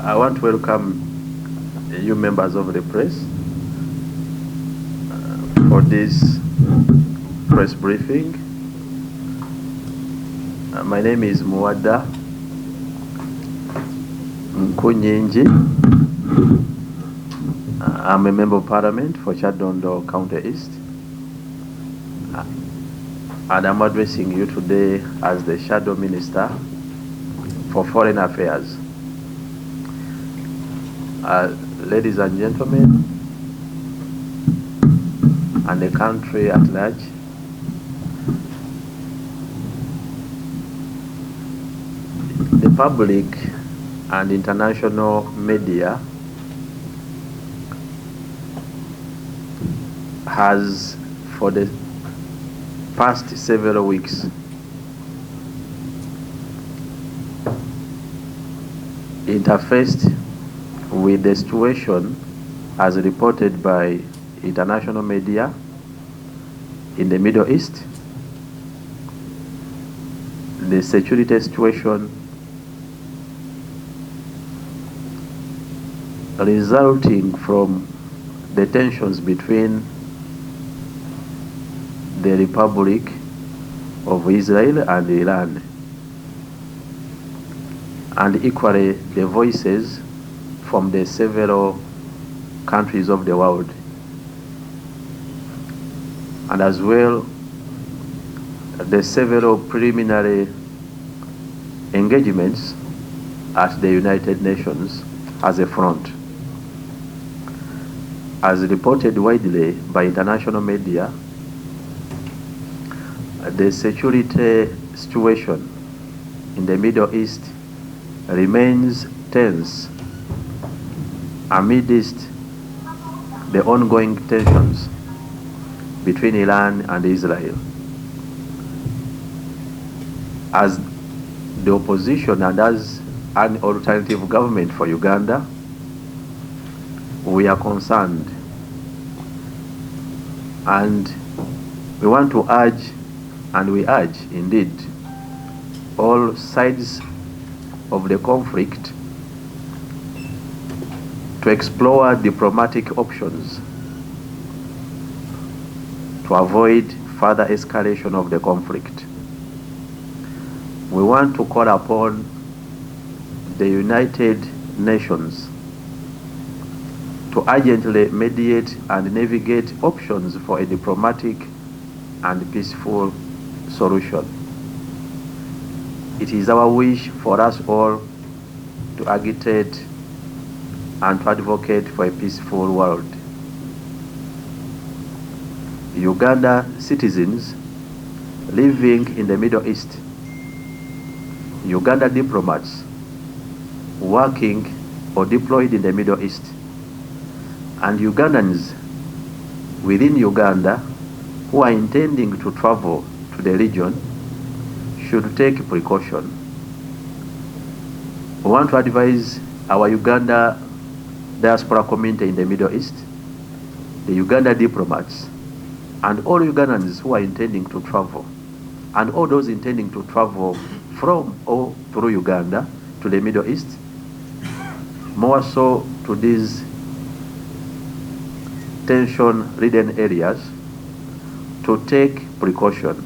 I want to welcome you members of the press for this press briefing. My name is Muwada I'm a member of parliament for Chadondo County East, and I'm addressing you today as the Shadow Minister for Foreign Affairs. Ladies and gentlemen, and the country at large, the public and international media has, for the past several weeks, interfaced with the situation as reported by international media in the Middle East, the security situation resulting from the tensions between the Republic of Israel and Iran, and equally the voices from the several countries of the world, and as well the several preliminary engagements at the United Nations as a front. As reported widely by international media, the security situation in the Middle East remains tense amidst the ongoing tensions between Iran and Israel. As the opposition and as an alternative government for Uganda, we are concerned, and we want to urge, and we urge indeed, all sides of the conflict to explore diplomatic options to avoid further escalation of the conflict. We want to call upon the United Nations to urgently mediate and navigate options for a diplomatic and peaceful solution. It is our wish for us all to agitate and to advocate for a peaceful world. Uganda citizens living in the Middle East, Uganda diplomats working or deployed in the Middle East, and Ugandans within Uganda who are intending to travel to the region should take precaution. We want to advise our Uganda diaspora community in the Middle East, the Uganda diplomats, and all Ugandans who are intending to travel, and all those intending to travel from or through Uganda to the Middle East, more so to these tension-ridden areas, to take precaution.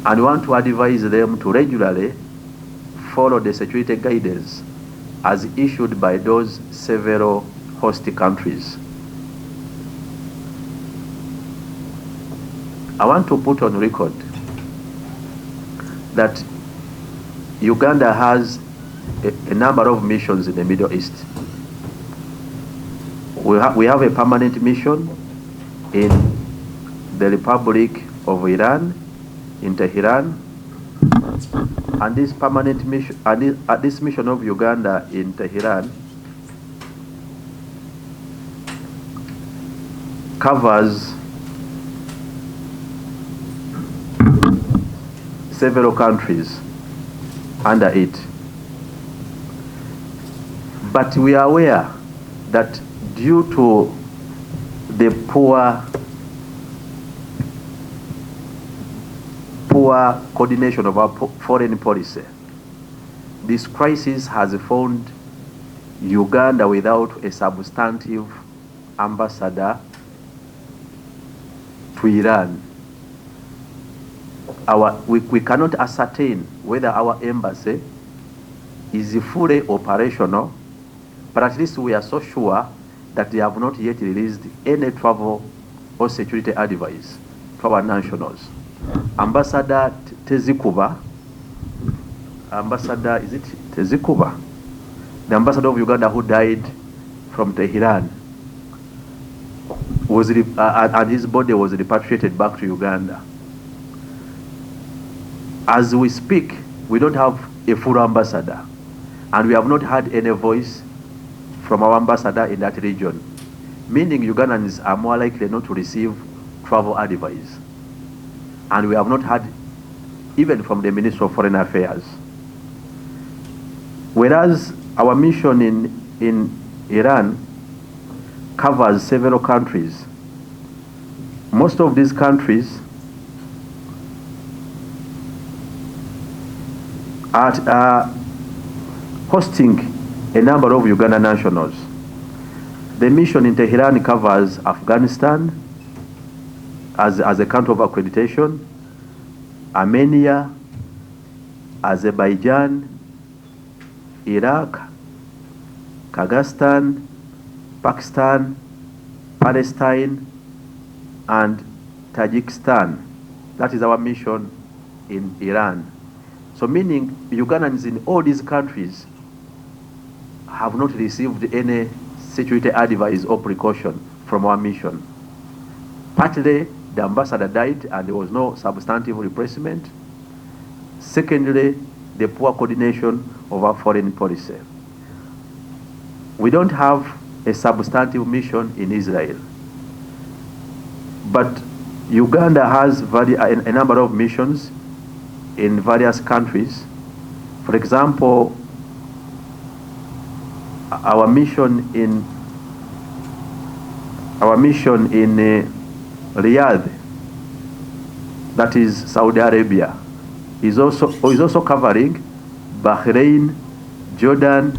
And we want to advise them to regularly follow the security guidance as issued by those several host countries. I want to put on record that Uganda has a number of missions in the Middle East. We have a permanent mission in the Republic of Iran, in Tehran, and this permanent mission, this mission of Uganda in Tehran covers several countries under it. But we are aware that due to the poor coordination of our foreign policy, this crisis has found Uganda without a substantive ambassador to Iran. We cannot ascertain whether our embassy is fully operational, but at least we are so sure that they have not yet released any travel or security advice to our nationals. Ambassador Tezikuba, is it Tezikuba? The ambassador of Uganda who died from Tehran, and his body was repatriated back to Uganda. As we speak, we don't have a full ambassador, and we have not had any voice from our ambassador in that region, meaning Ugandans are more likely not to receive travel advice. And we have not had even from the Minister of Foreign Affairs. Whereas our mission in Iran covers several countries. Most of these countries are hosting a number of Uganda nationals. The mission in Tehran covers Afghanistan as a country of accreditation, Armenia, Azerbaijan, Iraq, Kazakhstan, Pakistan, Palestine, and Tajikistan. That is our mission in Iran. So meaning Ugandans in all these countries have not received any security advice or precaution from our mission. Partly, the ambassador died and there was no substantive replacement. Secondly, the poor coordination of our foreign policy. We don't have a substantive mission in Israel, but Uganda has a number of missions in various countries. For example, our mission in Riyadh, that is Saudi Arabia, is also covering Bahrain, Jordan,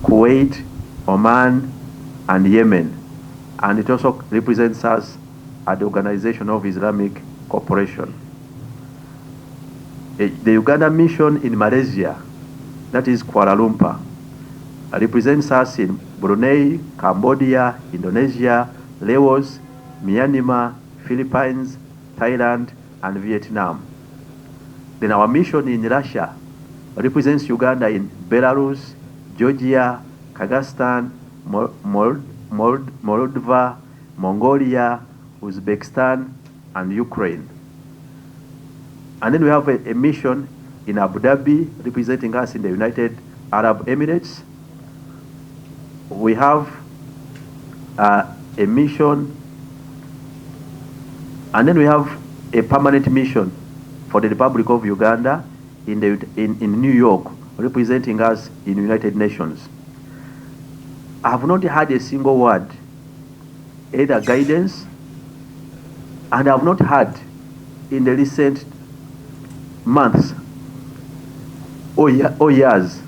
Kuwait, Oman, and Yemen, and it also represents us at the Organization of Islamic Cooperation. The Uganda mission in Malaysia, that is Kuala Lumpur, represents us in Brunei, Cambodia, Indonesia, Laos, Myanmar, Philippines, Thailand, and Vietnam. Then our mission in Russia represents Uganda in Belarus, Georgia, Kazakhstan, Moldova, Mongolia, Uzbekistan, and Ukraine. And then we have a mission in Abu Dhabi representing us in the United Arab Emirates. We have a mission, and then we have a permanent mission for the Republic of Uganda in New York, representing us in the United Nations. I have not had a single word, either guidance, and I have not had in the recent months or years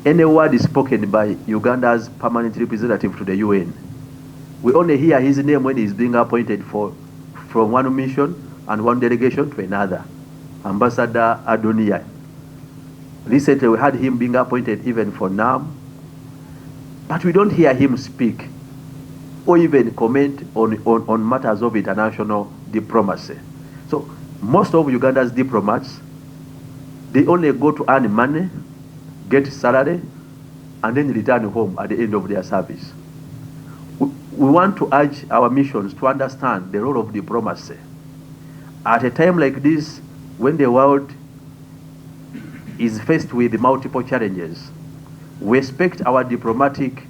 any word is spoken by Uganda's permanent representative to the UN. We only hear his name when he's being appointed from one mission and one delegation to another. Ambassador Adonia. Recently we had him being appointed even for NAM, but we don't hear him speak or even comment on matters of international diplomacy. So most of Uganda's diplomats, they only go to earn money, get salary, and then return home at the end of their service. We want to urge our missions to understand the role of diplomacy. At a time like this, when the world is faced with multiple challenges, we expect our diplomatic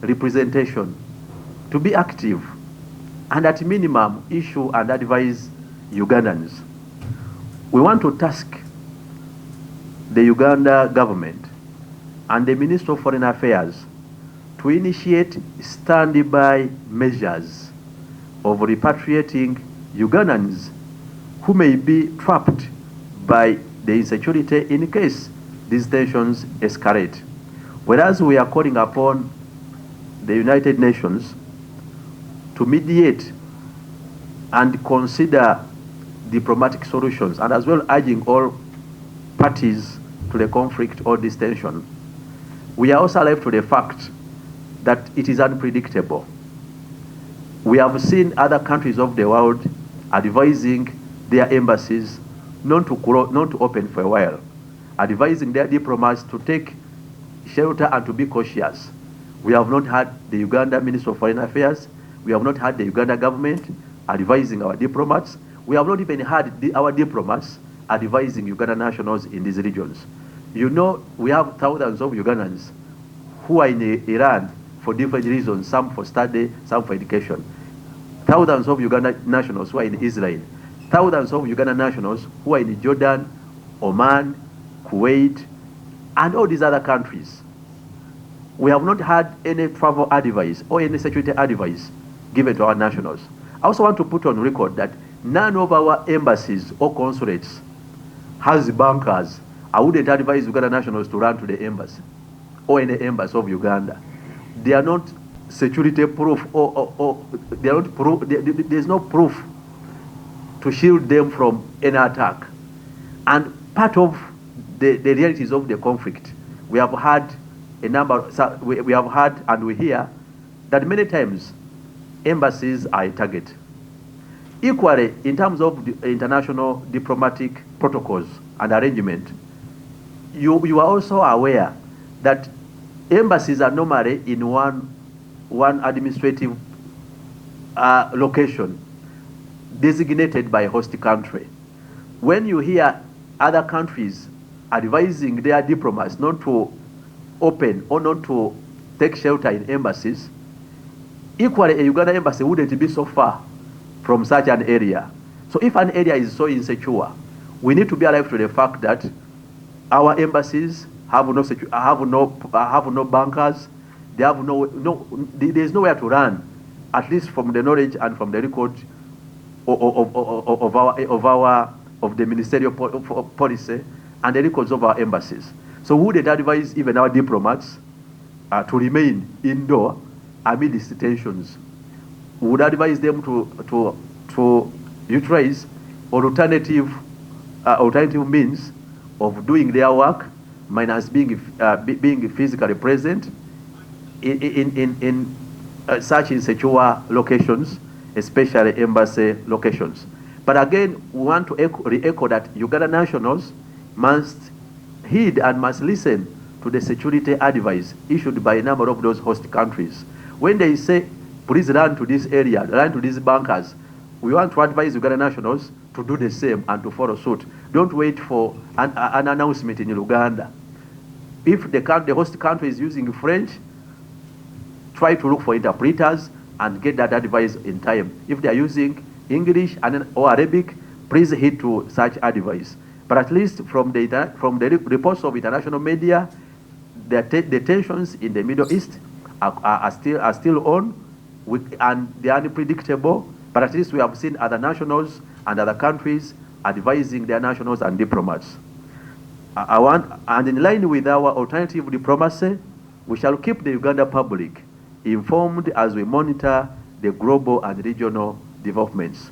representation to be active and at minimum issue and advise Ugandans. We want to task the Uganda government and the Minister of Foreign Affairs to initiate standby measures of repatriating Ugandans who may be trapped by the insecurity in case these tensions escalate. Whereas we are calling upon the United Nations to mediate and consider diplomatic solutions, and as well urging all parties to the conflict or this tension, we are also left to the fact that it is unpredictable. We have seen other countries of the world advising their embassies not to open for a while, advising their diplomats to take shelter and to be cautious. We have not had the Uganda Minister of Foreign Affairs, we have not had the Uganda government advising our diplomats, we have not even had our diplomats advising Uganda nationals in these regions. You know, we have thousands of Ugandans who are in Iran for different reasons, some for study, some for education. Thousands of Uganda nationals who are in Israel. Thousands of Uganda nationals who are in Jordan, Oman, Kuwait, and all these other countries. We have not had any travel advice or any security advice given to our nationals. I also want to put on record that none of our embassies or consulates has bunkers. I wouldn't advise Uganda nationals to run to the embassy or any embassy of Uganda. They are not security proof or they are not proof. There's no proof to shield them from any attack. And part of the realities of the conflict, we have had a number. We have had and we hear that many times embassies are a target. Equally, in terms of the international diplomatic protocols and arrangement, you are also aware that embassies are normally in one administrative location designated by a host country. When you hear other countries advising their diplomats not to open or not to take shelter in embassies, equally a Uganda embassy wouldn't be so far from such an area. So if an area is so insecure, we need to be alive to the fact that our embassies have no bunkers. They have there's nowhere to run, at least from the knowledge and from the record of the ministerial policy and the records of our embassies. So we would advise even our diplomats to remain indoor amid these tensions. We would advise them to utilize alternative means of doing their work, minus being physically present in such insecure locations, especially embassy locations. But again, we want to re-echo that Uganda nationals must heed and must listen to the security advice issued by a number of those host countries. When they say, please run to this area, run to these bunkers, we want to advise Uganda nationals to do the same and to follow suit. Don't wait for an announcement in Uganda. If the host country is using French, try to look for interpreters and get that advice in time. If they are using English or Arabic, please heed to such advice. But at least from the reports of international media, the tensions in the Middle East are still on, and they are unpredictable. But at least we have seen other nationals and other countries advising their nationals and diplomats. And in line with our alternative diplomacy, we shall keep the Uganda public informed as we monitor the global and regional developments.